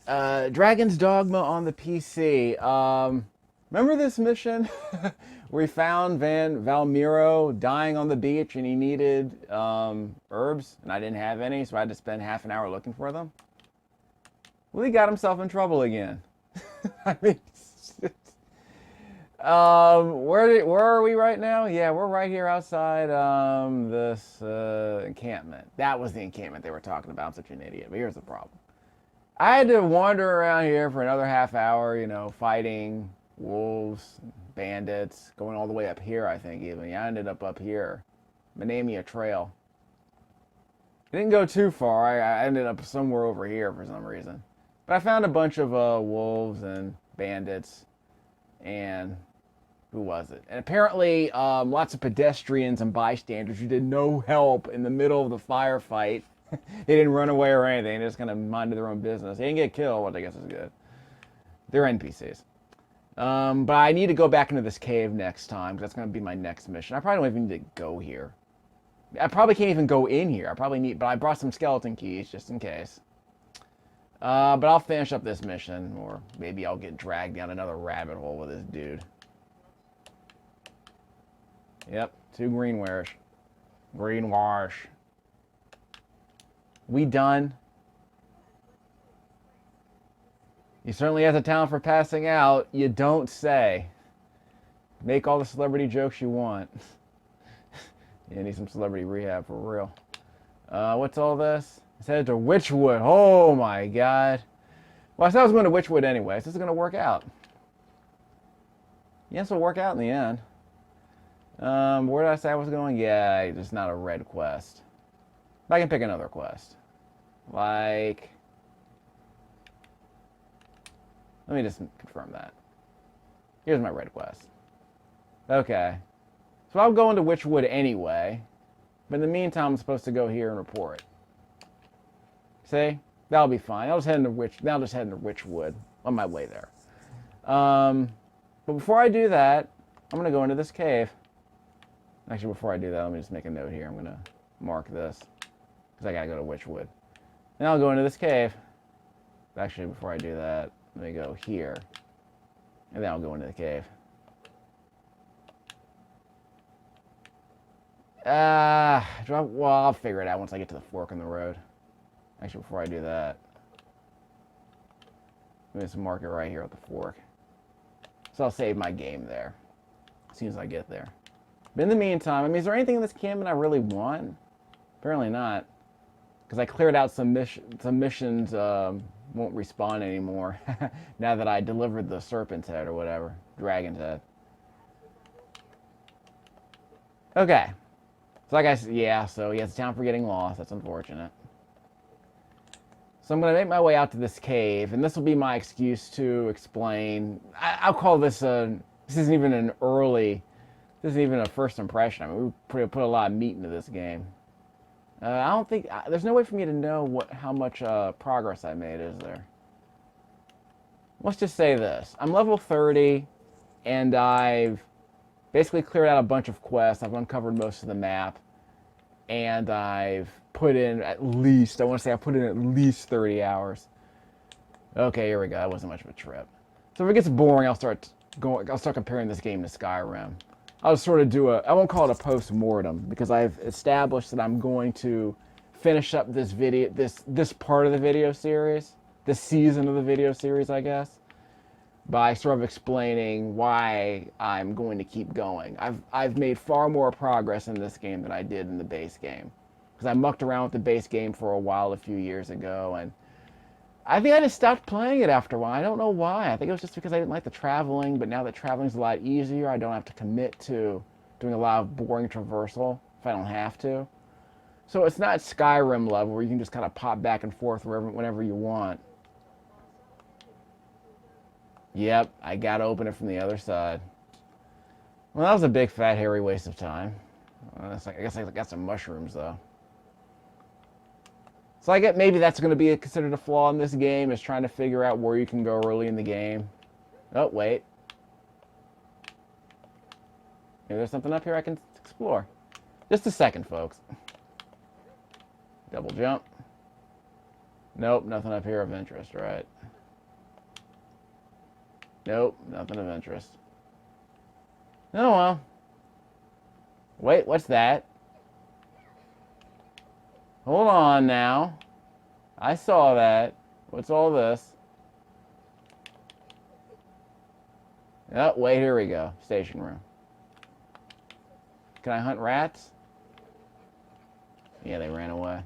Dragon's Dogma on the PC. Remember this mission? We found Valmiro dying on the beach and he needed herbs, and I didn't have any, so I had to spend half an hour looking for them. Well, he got himself in trouble again. I mean, where are we right now? Yeah, we're right here outside this encampment. That was the encampment they were talking about. I'm such an idiot. But here's the problem. I had to wander around here for another half hour, fighting wolves, bandits, going all the way up here, I think, even. Yeah, I ended up here. Manamia Trail. I didn't go too far. I ended up somewhere over here for some reason. But I found a bunch of wolves and bandits, and who was it? And apparently, lots of pedestrians and bystanders who did no help in the middle of the firefight. They didn't run away or anything. They just kind of minded their own business. They didn't get killed, which I guess is good. They're NPCs. But I need to go back into this cave next time, because that's going to be my next mission. I probably don't even need to go here. I probably can't even go in here. But I brought some skeleton keys, just in case. But I'll finish up this mission, or maybe I'll get dragged down another rabbit hole with this dude. Yep, 2 greenwares. Greenwash. We done? He certainly has a talent for passing out. You don't say. Make all the celebrity jokes you want. You need some celebrity rehab for real. What's all this? It's headed to Witchwood. Oh my god. Well, I said I was going to Witchwood anyway, so this is going to work out. Yes, it'll work out in the end. Where did I say I was going? Yeah, it's not a red quest. But I can pick another quest. Like... Let me just confirm that. Here's my red quest. Okay. So I'll go into Witchwood anyway. But in the meantime, I'm supposed to go here and report. See? That'll be fine. I'll just head into Witchwood on my way there. But before I do that, I'm going to go into this cave. Actually, before I do that, let me just make a note here. I'm going to mark this, because I got to go to Witchwood. Then I'll go into this cave. Actually, before I do that, let me go here. And then I'll go into the cave. Well, I'll figure it out once I get to the fork in the road. Actually, before I do that, let me just mark it right here at the fork. So I'll save my game there as soon as I get there. But in the meantime, I mean, is there anything in this campaign I really want? Apparently not. Because I cleared out some missions won't respawn anymore now that I delivered the serpent's head or whatever. Dragon's head. Okay. So like I said, yeah, so he has a talent for getting lost. That's unfortunate. So I'm going to make my way out to this cave, and this will be my excuse to explain. I'll call this this isn't even a first impression. I mean, we put a lot of meat into this game. I don't think, there's no way for me to know how much progress I made, is there? Let's just say this. I'm level 30, and I've basically cleared out a bunch of quests. I've uncovered most of the map, and I've put in at least, I want to say I put in at least 30 hours. Okay, here we go. That wasn't much of a trip. So if it gets boring, I'll start comparing this game to Skyrim. I'll just sort of I won't call it a post-mortem, because I've established that I'm going to finish up this part of the video series, this season of the video series, I guess, by sort of explaining why I'm going to keep going. I've made far more progress in this game than I did in the base game, because I mucked around with the base game for a while a few years ago, and I think I just stopped playing it after a while. I don't know why. I think it was just because I didn't like the traveling, but now that traveling's a lot easier, I don't have to commit to doing a lot of boring traversal if I don't have to. So it's not Skyrim level where you can just kind of pop back and forth whenever you want. Yep, I gotta open it from the other side. Well, that was a big, fat, hairy waste of time. I guess I got some mushrooms, though. So I get maybe that's going to be considered a flaw in this game, is trying to figure out where you can go early in the game. Oh, wait. Maybe there's something up here I can explore. Just a second, folks. Double jump. Nope, nothing up here of interest, right? Nope, nothing of interest. Oh well. Wait, what's that? Hold on now. I saw that. What's all this? Oh, wait, here we go. Station room. Can I hunt rats? Yeah, they ran away.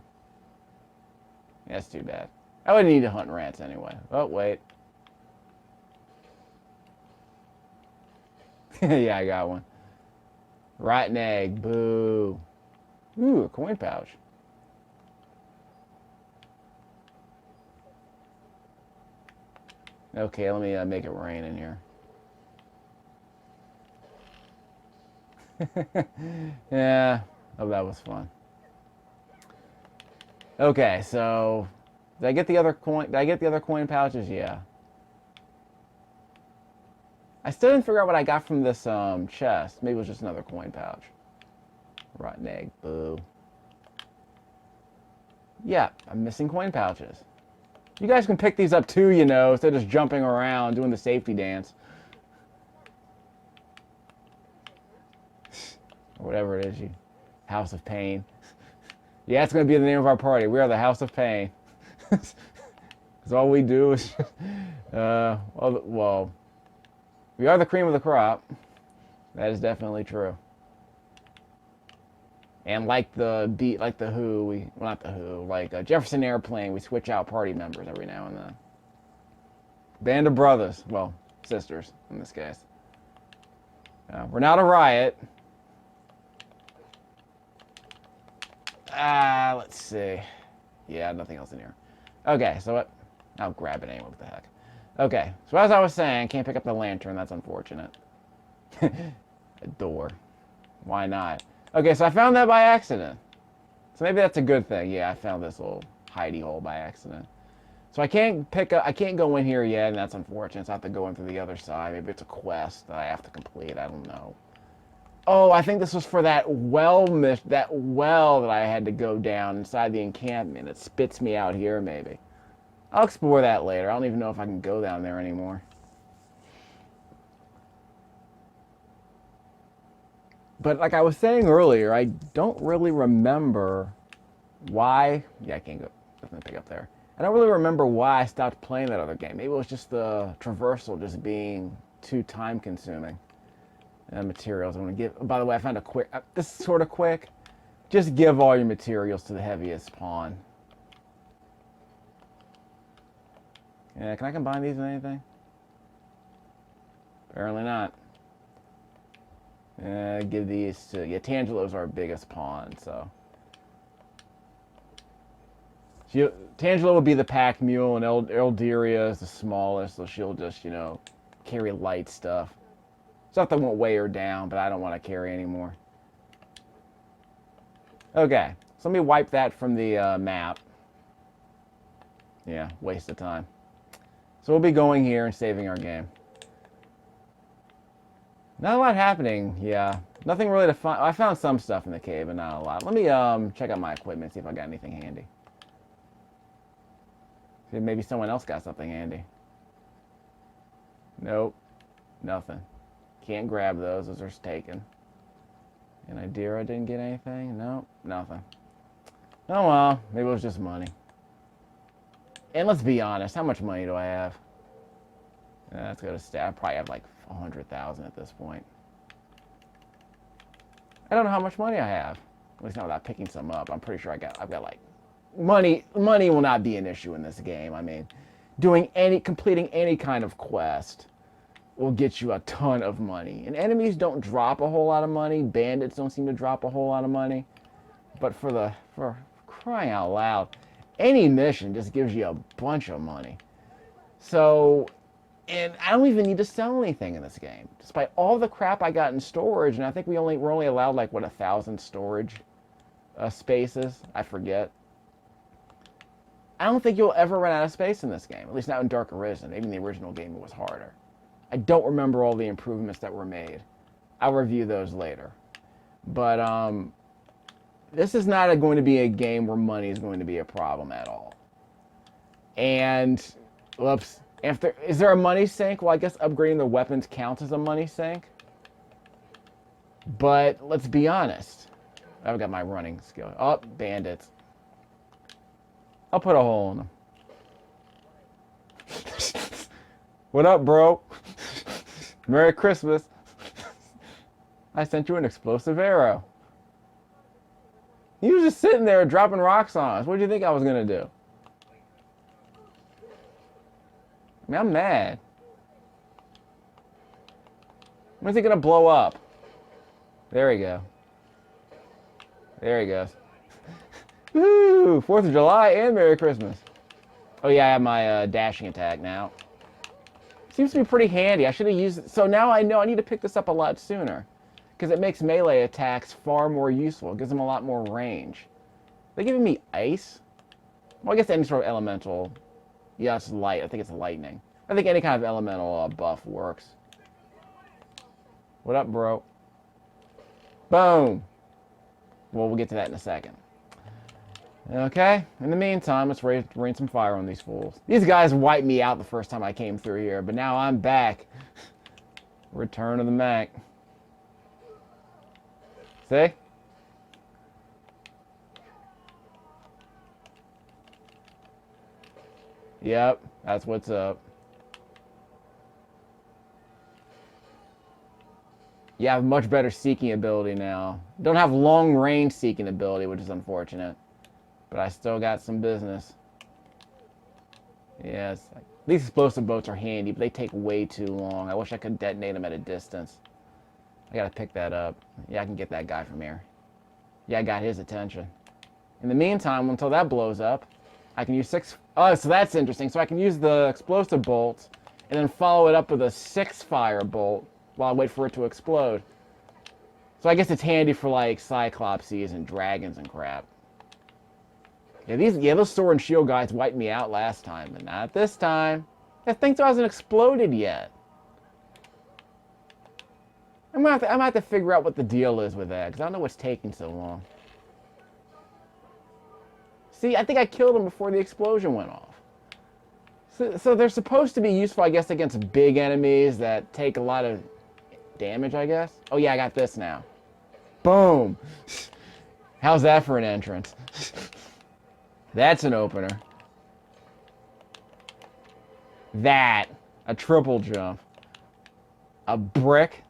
That's too bad. I wouldn't need to hunt rats anyway. Oh, wait. Yeah, I got one. Rotten egg. Boo. Ooh, a coin pouch. Okay, let me make it rain in here. Yeah. Oh, that was fun. Okay, so did I get the other coin? Did I get the other coin pouches? Yeah. I still didn't figure out what I got from this chest. Maybe it was just another coin pouch. Rotten egg. Boo. Yeah, I'm missing coin pouches. You guys can pick these up too, you know, instead of just jumping around doing the safety dance. Or whatever it is, you House of Pain. Yeah, it's going to be the name of our party. We are the House of Pain. Because all we do is, well, we are the cream of the crop. That is definitely true. And like the Who, well, not the Who, like Jefferson Airplane, we switch out party members every now and then. Band of brothers, well, sisters in this case. We're not a riot. Let's see. Yeah, nothing else in here. Okay, so what? I'll grab it anyway, what the heck. Okay, so as I was saying, can't pick up the lantern, that's unfortunate. A door. Why not? Okay, so I found that by accident. So maybe that's a good thing. Yeah, I found this little hidey hole by accident. So I can't go in here yet, and that's unfortunate. So I have to go in through the other side. Maybe it's a quest that I have to complete, I don't know. Oh, I think this was for that well that I had to go down inside the encampment. It spits me out here, maybe. I'll explore that later. I don't even know if I can go down there anymore. But like I was saying earlier, I don't really remember why. Yeah, I can't go. Doesn't pick up there. I don't really remember why I stopped playing that other game. Maybe it was just the traversal just being too time-consuming. Materials I'm going to give. By the way, I found a quick. This is sort of quick. Just give all your materials to the heaviest pawn. Yeah, can I combine these with anything? Apparently not. Give these to... Yeah, Tangelo's our biggest pawn, so... Tangelo will be the pack mule, and Eldiria is the smallest, so she'll just, you know, carry light stuff. Stuff that won't weigh her down, but I don't want to carry anymore. Okay, so let me wipe that from the map. Yeah, waste of time. So we'll be going here and saving our game. Not a lot happening, yeah. Nothing really to find. I found some stuff in the cave, but not a lot. Let me check out my equipment, see if I got anything handy. See if maybe someone else got something handy. Nope, nothing. Can't grab those are taken. And Idira didn't get anything? Nope, nothing. Oh well, maybe it was just money. And let's be honest, how much money do I have? Let's go to stat. I probably have like 100,000 at this point. I don't know how much money I have. At least not without picking some up. I'm pretty sure I've got like money will not be an issue in this game. I mean, completing any kind of quest will get you a ton of money. And enemies don't drop a whole lot of money. Bandits don't seem to drop a whole lot of money. But for crying out loud, any mission just gives you a bunch of money. So, and I don't even need to sell anything in this game. Despite all the crap I got in storage, and I think we're only allowed like, what, 1,000 storage spaces? I forget. I don't think you'll ever run out of space in this game. At least not in Dark Arisen. Even the original game, it was harder. I don't remember all the improvements that were made. I'll review those later. But this is not going to be a game where money is going to be a problem at all. And, whoops, If there is there a money sink? Well, I guess upgrading the weapons counts as a money sink. But let's be honest. I've got my running skill. Oh, bandits. I'll put a hole in them. What up, bro? Merry Christmas. I sent you an explosive arrow. You were just sitting there dropping rocks on us. What did you think I was going to do? I mean, I'm mad. When's he going to blow up? There we go. There he goes. Woo! 4th of July and Merry Christmas. Oh yeah, I have my dashing attack now. Seems to be pretty handy. I should have used it. So now I know I need to pick this up a lot sooner. Because it makes melee attacks far more useful. It gives them a lot more range. They're giving me ice? Well, I guess any sort of elemental. Yeah, it's light. I think it's lightning. I think any kind of elemental buff works. What up, bro? Boom! Well, we'll get to that in a second. Okay, in the meantime, let's rain some fire on these fools. These guys wiped me out the first time I came through here, but now I'm back. Return of the Mac. See? Yep, that's what's up. You have much better seeking ability now. Don't have long range seeking ability, which is unfortunate. But I still got some business. Yes. These explosive boats are handy, but they take way too long. I wish I could detonate them at a distance. I gotta pick that up. Yeah, I can get that guy from here. Yeah, I got his attention. In the meantime, until that blows up, I can use 6... Oh, so that's interesting. So I can use the explosive bolt and then follow it up with a 6 fire bolt while I wait for it to explode. So I guess it's handy for, like, Cyclopses and dragons and crap. Yeah, those sword and shield guys wiped me out last time, but not this time. That thing still hasn't exploded yet. I'm gonna have to figure out what the deal is with that, because I don't know what's taking so long. See, I think I killed him before the explosion went off. So they're supposed to be useful, I guess, against big enemies that take a lot of damage, I guess. Oh yeah, I got this now. Boom! How's that for an entrance? That's an opener. That. A triple jump. A brick.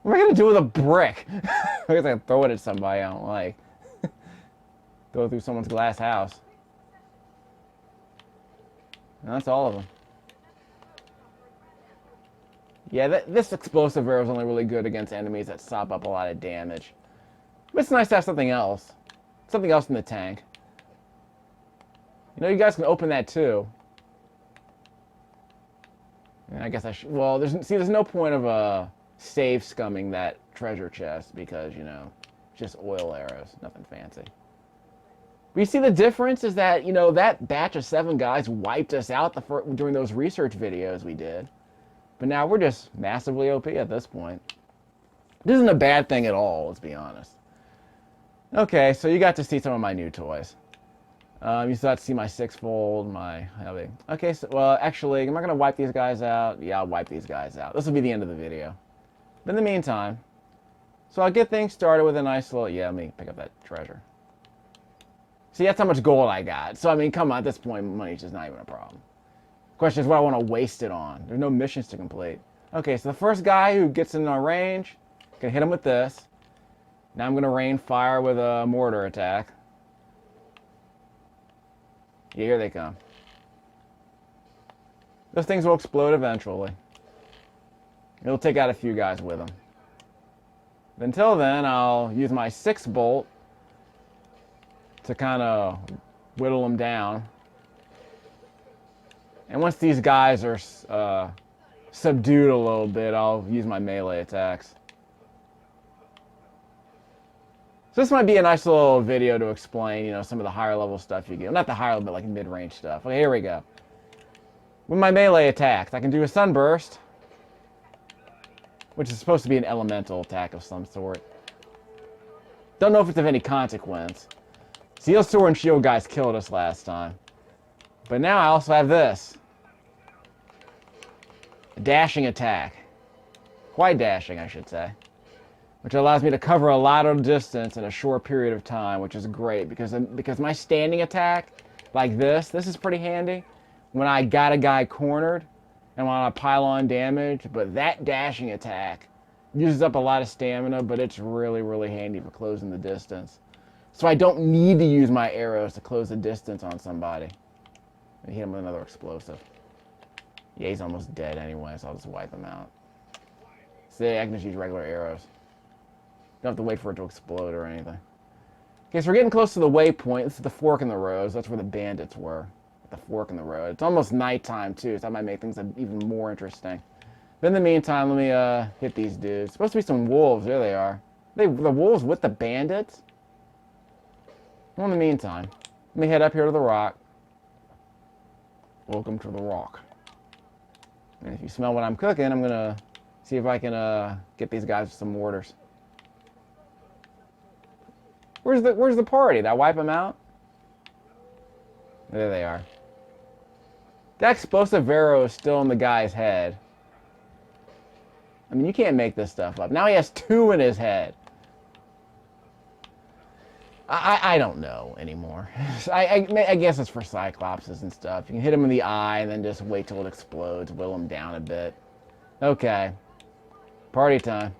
What am I going to do with a brick? I guess I can throw it at somebody I don't like. Throw it through someone's glass house. And that's all of them. Yeah, this explosive arrow is only really good against enemies that sop up a lot of damage. But it's nice to have something else. Something else in the tank. You know, you guys can open that too. And I guess I should... Well, there's no point of save scumming that treasure chest because, you know, just oil arrows. Nothing fancy. But you see the difference is that, you know, that batch of 7 guys wiped us out during those research videos we did. But now we're just massively OP at this point. This isn't a bad thing at all, let's be honest. Okay, so you got to see some of my new toys. You still have to see my 6-fold, my heavy. Okay, so, well, actually, am I going to wipe these guys out? Yeah, I'll wipe these guys out. This will be the end of the video. But in the meantime, so I'll get things started with a nice little... Yeah, let me pick up that treasure. See, that's how much gold I got. So, I mean, come on, at this point, money's just not even a problem. Question is what I want to waste it on. There's no missions to complete. Okay, so the first guy who gets in our range, gonna hit him with this. Now I'm gonna rain fire with a mortar attack. Yeah, here they come. Those things will explode eventually. It'll take out a few guys with them. But until then, I'll use my 6-bolt to kind of whittle them down. And once these guys are subdued a little bit, I'll use my melee attacks. So this might be a nice little video to explain, you know, some of the higher level stuff you get. Not the higher level, but like mid-range stuff. Okay, here we go. With my melee attacks, I can do a sunburst, which is supposed to be an elemental attack of some sort. Don't know if it's of any consequence. See, those sword and shield guys killed us last time. But now I also have this. A dashing attack. Quite dashing, I should say. Which allows me to cover a lot of distance in a short period of time, which is great because my standing attack, like this is pretty handy when I got a guy cornered and want to pile on damage. But that dashing attack uses up a lot of stamina, but it's really, really handy for closing the distance. So I don't need to use my arrows to close the distance on somebody. And hit him with another explosive. Yeah, he's almost dead anyway, so I'll just wipe him out. See, I can just use regular arrows. Don't have to wait for it to explode or anything. Okay, so we're getting close to the waypoint. This is the fork in the road. That's where the bandits were. The fork in the road. It's almost nighttime, too, so that might make things even more interesting. But in the meantime, let me hit these dudes. Supposed to be some wolves. There they are. The wolves with the bandits? Well, in the meantime, let me head up here to the rock. Welcome to the rock. And if you smell what I'm cooking, I'm going to see if I can get these guys with some mortars. Where's the party? Did I wipe them out? There they are. That explosive arrow is still in the guy's head. I mean, you can't make this stuff up. Now he has 2 in his head. I don't know anymore. I guess it's for Cyclopses and stuff. You can hit him in the eye and then just wait till it explodes, whittle him down a bit. Okay. Party time.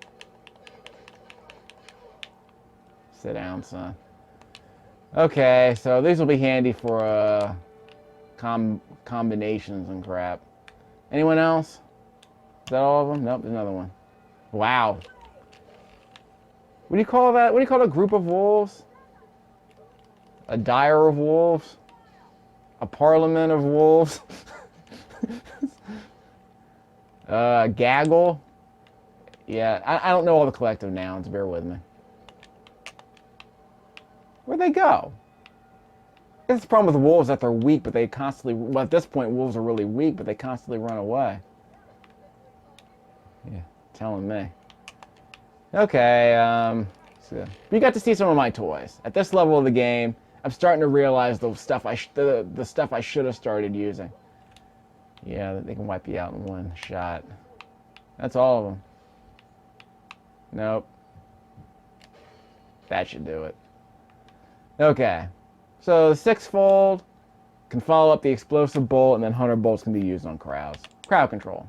Sit down, son. Okay, so these will be handy for combinations and crap. Anyone else? Is that all of them? Nope, there's another one. Wow. What do you call that? What do you call a group of wolves? A dire of wolves? A parliament of wolves? Gaggle? Yeah, I don't know all the collective nouns. Bear with me. Where'd they go? I guess the problem with wolves is that they're weak, but they constantly... Well, at this point, wolves are really weak, but they constantly run away. Yeah, telling me. Okay, so you got to see some of my toys. At this level of the game, I'm starting to realize the stuff I should have started using. Yeah, they can wipe you out in one shot. That's all of them. Nope. That should do it. Okay. So, 6-fold can follow up the explosive bolt, and then 100 bolts can be used on crowds. Crowd control.